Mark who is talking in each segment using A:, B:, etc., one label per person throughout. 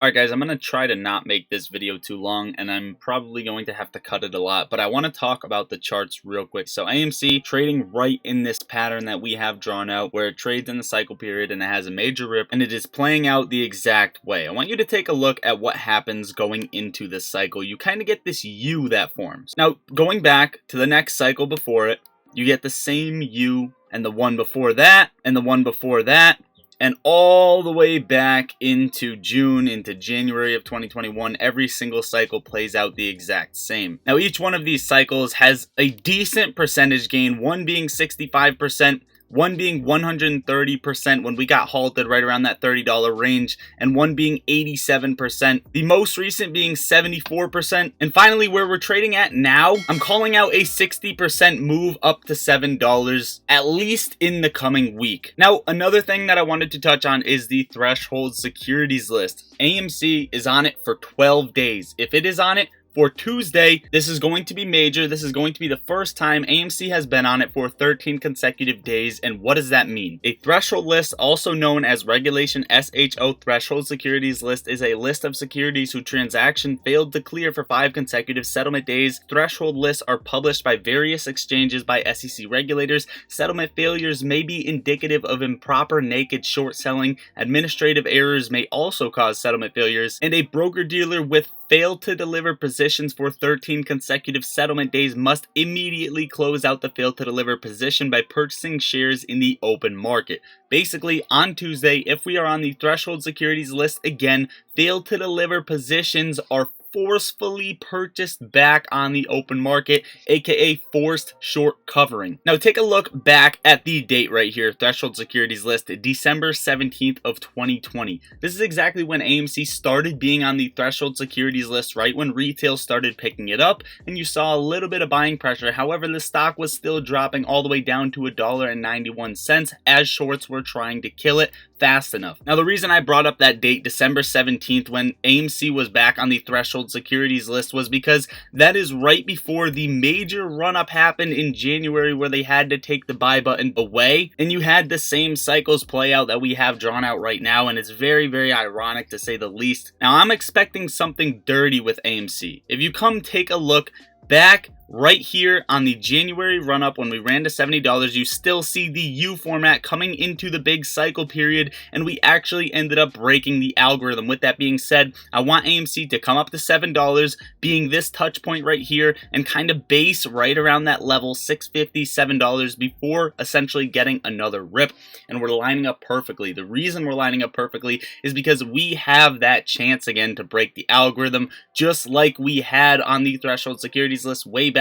A: Alright guys, I'm going to try to not make this video too long, and I'm probably going to have to cut it a lot, but I want to talk about the charts real quick. So AMC trading right in this pattern that we have drawn out, where it trades in the cycle period and it has a major rip, and it is playing out the exact way. I want you to take a look at what happens going into this cycle. You kind of get this U that forms. Now, going back to the next cycle before it, you get the same U, and the one before that, and the one before that, and all the way back into June, into January of 2021, every single cycle plays out the exact same. Now, each one of these cycles has a decent percentage gain, one being 65%, one being 130% when we got halted right around that $30 range, and one being 87%, the most recent being 74%, and finally where we're trading at now, I'm calling out a 60% move up to $7, at least in the coming week. Now, another thing that I wanted to touch on is the threshold securities list. AMC is on it for 12 days. If it is on it for Tuesday, this is going to be major. This is going to be the first time AMC has been on it for 13 consecutive days. And what does that mean? A threshold list, also known as Regulation SHO threshold securities list, is a list of securities whose transaction failed to clear for 5 consecutive settlement days. Threshold lists are published by various exchanges by SEC regulators. Settlement failures may be indicative of improper naked short selling. Administrative errors may also cause settlement failures, and a broker-dealer with failed to deliver positions for 13 consecutive settlement days must immediately close out the failed to deliver position by purchasing shares in the open market. Basically, on Tuesday, if we are on the threshold securities list again, failed to deliver positions are forcefully purchased back on the open market, aka forced short covering. Now take a look back at the date right here, threshold securities list, December 17th of 2020. This is exactly when AMC started being on the threshold securities list, right when retail started picking it up, and you saw a little bit of buying pressure. However, the stock was still dropping all the way down to $1.91 as shorts were trying to kill it fast enough. Now, the reason I brought up that date, December 17th, when AMC was back on the threshold securities list, was because that is right before the major run-up happened in January, where they had to take the buy button away, and you had the same cycles play out that we have drawn out right now, and it's very, very ironic to say the least. Now, I'm expecting something dirty with AMC. If you come take a look back right here on the January run-up when we ran to $70, you still see the U format coming into the big cycle period, and we actually ended up breaking the algorithm. With that being said, I want AMC to come up to $7, being this touch point right here, and kind of base right around that level, $6.50, $7, before essentially getting another rip, and we're lining up perfectly. The reason we're lining up perfectly is because we have that chance again to break the algorithm, just like we had on the threshold securities list way back.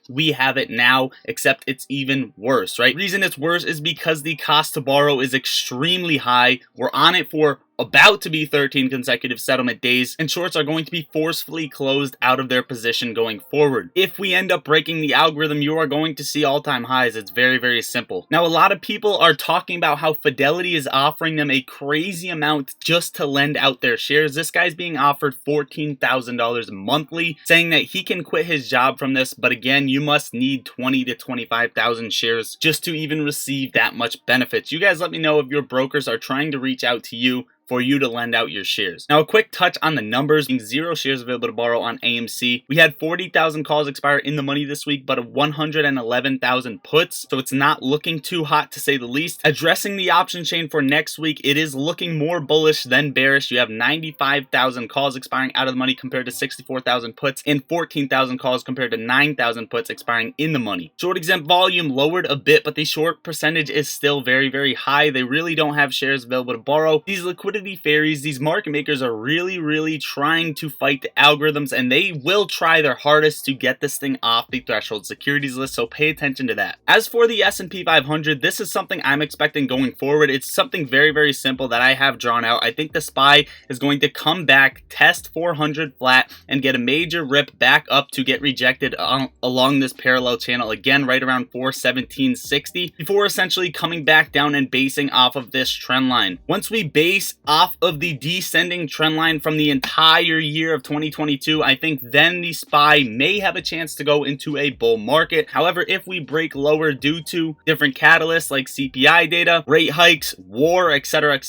A: We have it now, except it's even worse, right? The reason it's worse is because the cost to borrow is extremely high. We're on it for about to be 13 consecutive settlement days, and shorts are going to be forcefully closed out of their position going forward. If we end up breaking the algorithm, you are going to see all-time highs. It's very, very simple. Now, a lot of people are talking about how Fidelity is offering them a crazy amount just to lend out their shares. This guy's being offered $14,000 monthly, saying that he can quit his job from this, but again, you must need 20 to 25,000 shares just to even receive that much benefits. You guys let me know if your brokers are trying to reach out to you for you to lend out your shares. Now, a quick touch on the numbers. 0 shares available to borrow on AMC. We had 40,000 calls expire in the money this week, but 111,000 puts, so it's not looking too hot to say the least. Addressing the option chain for next week, it is looking more bullish than bearish. You have 95,000 calls expiring out of the money compared to 64,000 puts, and 14,000 calls compared to 9,000 puts expiring in the money. Short exempt volume lowered a bit, but the short percentage is still very, very high. They really don't have shares available to borrow. These liquidity fairies, these market makers are really trying to fight the algorithms, and they will try their hardest to get this thing off the threshold securities list, so pay attention to that. As for the S&P 500, this is something I'm expecting going forward. It's something very, very simple that I have drawn out. I think the SPY is going to come back, test 400 flat, and get a major rip back up to get rejected along this parallel channel again, right around 417.60, before essentially coming back down and basing off of this trend line. Once we base off of the descending trend line from the entire year of 2022, I think then the SPY may have a chance to go into a bull market. However, if we break lower due to different catalysts like CPI data, rate hikes, war, etc.,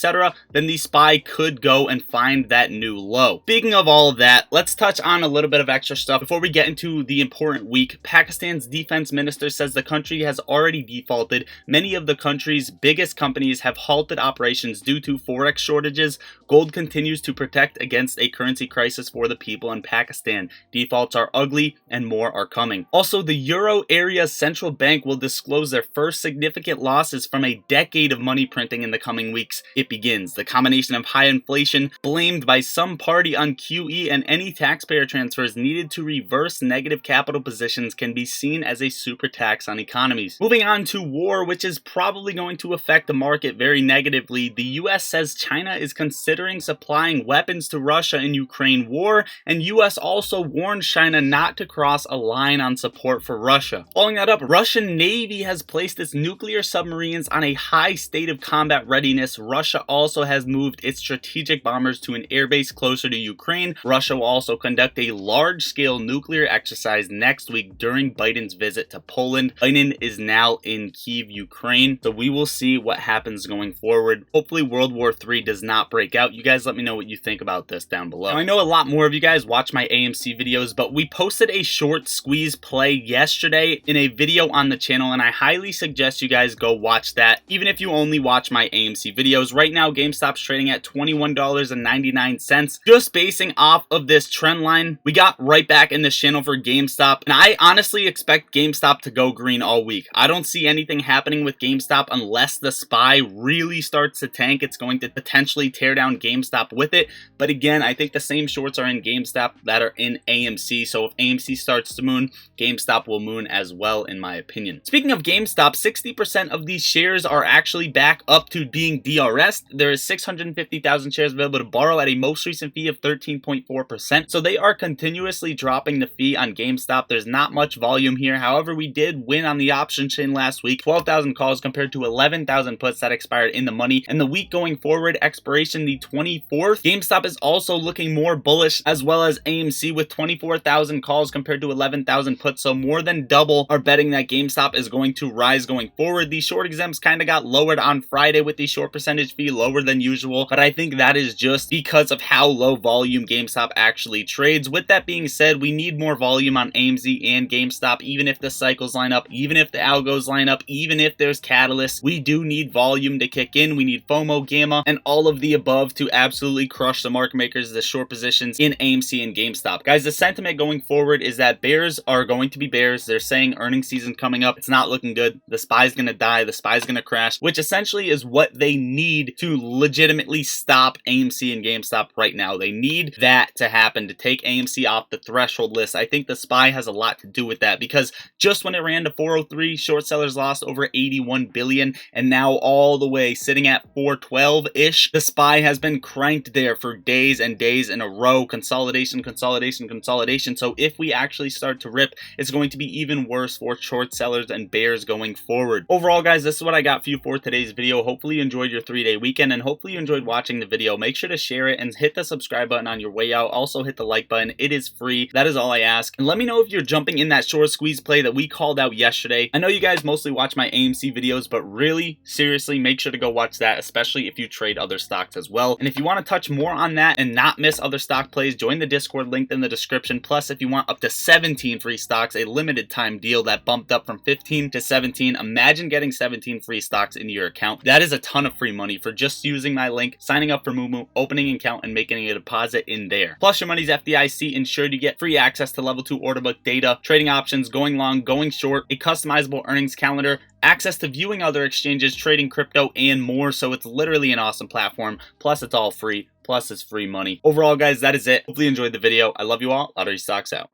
A: then the SPY could go and find that new low. Speaking of all of that, let's touch on a little bit of extra stuff before we get into the important week. Pakistan's defense minister says the country has already defaulted. Many of the country's biggest companies have halted operations due to forex shortages. Gold continues to protect against a currency crisis for the people in Pakistan. Defaults are ugly and more are coming. Also, the Euro area's central bank will disclose their first significant losses from a decade of money printing in the coming weeks. It begins. The combination of high inflation blamed by some party on QE and any taxpayer transfers needed to reverse negative capital positions can be seen as a super tax on economies. Moving on to war, which is probably going to affect the market very negatively. The US says China is considering supplying weapons to Russia in Ukraine war, and US also warned China not to cross a line on support for Russia. Following that up, Russian Navy has placed its nuclear submarines on a high state of combat readiness. Russia also has moved its strategic bombers to an airbase closer to Ukraine. Russia will also conduct a large-scale nuclear exercise next week during Biden's visit to Poland. Biden is now in Kyiv, Ukraine, so we will see what happens going forward. Hopefully World War III does not break out. You guys let me know what you think about this down below. Now, I know a lot more of you guys watch my AMC videos, but we posted a short squeeze play yesterday in a video on the channel, and I highly suggest you guys go watch that, even if you only watch my AMC videos. Right now, GameStop's trading at $21.99. Just basing off of this trend line, we got right back in this channel for GameStop, and I honestly expect GameStop to go green all week. I don't see anything happening with GameStop unless the SPY really starts to tank. It's going to potentially tear down GameStop with it, but again, I think the same shorts are in GameStop that are in AMC, so if AMC starts to moon, GameStop will moon as well, in my opinion. Speaking of GameStop, 60% of these shares are actually back up to being DRS'd. There is 650,000 shares available to borrow at a most recent fee of 13.4%, so they are continuously dropping the fee on GameStop. There's not much volume here. However, we did win on the option chain last week, 12,000 calls compared to 11,000 puts that expired in the money, and the week going forward, expiration the 24th, GameStop is also looking more bullish, as well as AMC with 24,000 calls compared to 11,000 puts, so more than double are betting that GameStop is going to rise going forward. The short exempts kind of got lowered on Friday with the short percentage fee lower than usual, but I think that is just because of how low volume GameStop actually trades. With that being said, we need more volume on AMC and GameStop, even if the cycles line up, even if the algos line up, even if there's catalysts. We do need volume to kick in. We need FOMO, gamma, and all of the above to absolutely crush the market makers, the short positions in AMC and GameStop. Guys, the sentiment going forward is that bears are going to be bears. They're saying earnings season coming up. It's not looking good. The SPY's gonna die. The SPY's gonna crash, which essentially is what they need to legitimately stop AMC and GameStop right now. They need that to happen to take AMC off the threshold list. I think the SPY has a lot to do with that, because just when it ran to 403, short sellers lost over 81 billion, and now all the way sitting at 412-ish, the SPY has been cranked there for days and days in a row. Consolidation, consolidation, consolidation. So if we actually start to rip, it's going to be even worse for short sellers and bears going forward. Overall, guys, this is what I got for you for today's video. Hopefully you enjoyed your 3-day weekend, and hopefully you enjoyed watching the video. Make sure to share it and hit the subscribe button on your way out. Also hit the like button. It is free. That is all I ask. And let me know if you're jumping in that short squeeze play that we called out yesterday. I know you guys mostly watch my AMC videos, but really, seriously, make sure to go watch that, especially if you trade other stocks as well. And if you want to touch more on that and not miss other stock plays, join the Discord linked in the description. Plus, if you want up to 17 free stocks, a limited time deal that bumped up from 15 to 17. Imagine getting 17 free stocks into your account. That is a ton of free money for just using my link, signing up for Moomoo, opening an account, and making a deposit in there. Plus, your money's FDIC insured. You get free access to level 2 order book data, trading options, going long, going short, a customizable earnings calendar, access to viewing other exchanges, trading crypto, and more. So it's literally an awesome platform. Plus, it's all free. Plus, it's free money. Overall, guys, that is it. Hopefully you enjoyed the video. I love you all. Lottery Stocks out.